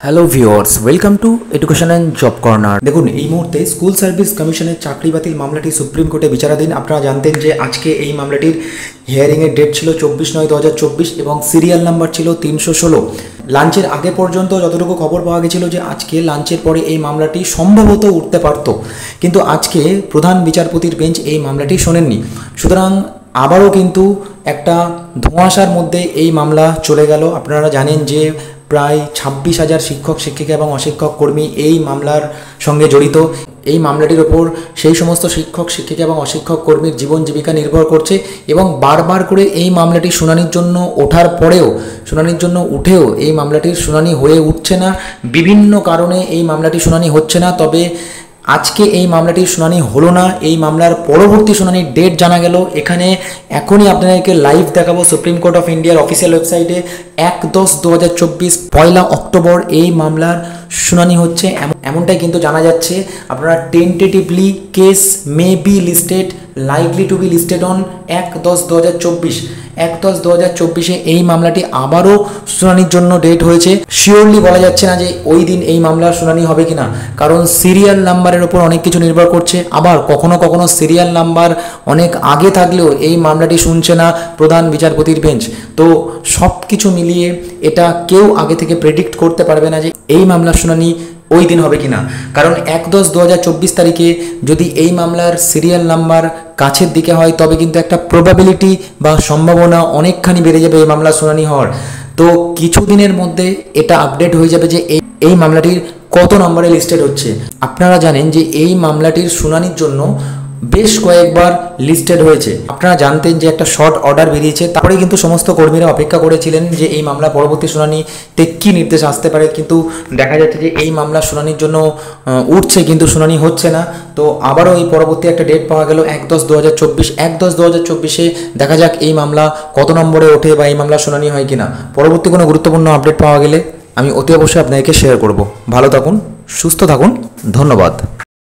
Hello viewers, welcome to education and job corner. দেখুন, এই মুহূর্তে স্কুল সার্ভিস কমিশনের চাকরি বাতিল মামলাটি সুপ্রিম কোর্টে বিচারাধীন। আপনারা জানতেন যে আজকে এই মামলাটির হিয়ারিংয়ের ডেট ছিল 24/9/2024 এবং সিরিয়াল নাম্বার ছিল 316। লাঞ্চের আগে পর্যন্ত যতটুকু খবর পাওয়া গেছিল যে আজকে লাঞ্চের পরে এই মামলাটি সম্ভবত উঠতে পারত, কিন্তু আজকে প্রধান বিচারপতির বেঞ্চ এই মামলাটি শোনেননি। সুতরাং আবারও কিন্তু একটা ধোঁয়াশার মধ্যে এই মামলা চলে গেল। আপনারা জানেন যে প্রায় 26,000 শিক্ষক শিক্ষিকা এবং অশিক্ষক কর্মী এই মামলার সঙ্গে জড়িত। এই মামলাটির ওপর সেই সমস্ত শিক্ষক শিক্ষিকা এবং অশিক্ষক কর্মীর জীবন জীবিকা নির্ভর করছে এবং বারবার করে এই মামলাটি শুনানির জন্য ওঠার পরেও, শুনানির জন্য উঠেও এই মামলাটির শুনানি হয়ে উঠছে না। বিভিন্ন কারণে এই মামলাটি শুনানি হচ্ছে না। তবে আজকে এই মামলাটির শুনানি হলো না। এই মামলার পরবর্তী শুনানির ডেট জানা গেল। এখানে এখনই আপনাদেরকে লাইভ দেখাবো সুপ্রিম কোর্ট অফ ইন্ডিয়ার অফিসিয়াল ওয়েবসাইটে 1/10/2024 1 অক্টোবর এই মামলার শুনানি হচ্ছে, এমনটাই কিন্তু জানা যাচ্ছে। আপনারা tentatively case may be listed, likely to be listed on 1/10/2024। 1/10/2024 এই মামলাটি আবারও শুনানির জন্য ডেট হয়েছে। শিওরলি বলা যাচ্ছে না যে ওই দিন এই মামলার শুনানি হবে কিনা, কারণ সিরিয়াল নাম্বারের ওপর অনেক কিছু নির্ভর করছে। আবার কখনো কখনো সিরিয়াল নাম্বার অনেক আগে থাকলেও এই মামলাটি শুনছে না প্রধান বিচারপতির বেঞ্চ। তো সব কিছু মিলিয়ে এটা কেউ আগে থেকে প্রেডিক্ট করতে পারবে না যে এই মামলার শুনানি ওই দিন হবে কিনা, কারণ 1/10/2024 তারিখে যদি এই মামলার সিরিয়াল নাম্বার কাছের দিকে হয় তবে কিন্তু একটা প্রবাবিলিটি বা সম্ভাবনা অনেকখানি বেড়ে যাবে এই মামলার শুনানি হওয়ার। তো কিছু দিনের মধ্যে এটা আপডেট হয়ে যাবে যে এই মামলাটির কত নম্বরে লিস্টেড হচ্ছে। আপনারা জানেন যে এই মামলাটির শুনানির জন্য বেশ কয়েকবার লিস্টেড হয়েছে। আপনারা জানতেন যে একটা শর্ট অর্ডার বেরিয়েছে, তারপরে কিন্তু সমস্ত কর্মীরা অপেক্ষা করেছিলেন যে এই মামলা পরবর্তী শুনানিতে কী নির্দেশ আসতে পারে, কিন্তু দেখা যাচ্ছে যে এই মামলা শুনানির জন্য উঠছে কিন্তু শুনানি হচ্ছে না। তো আবারও এই পরবর্তী একটা ডেট পাওয়া গেল 1/10/2024। 1/10/2024 দেখা যাক এই মামলা কত নম্বরে ওঠে বা এই মামলা শুনানি হয় কিনা। পরবর্তী কোনো গুরুত্বপূর্ণ আপডেট পাওয়া গেলে আমি অতি অবশ্যই আপনাদেরকে শেয়ার করব। ভালো থাকুন, সুস্থ থাকুন, ধন্যবাদ।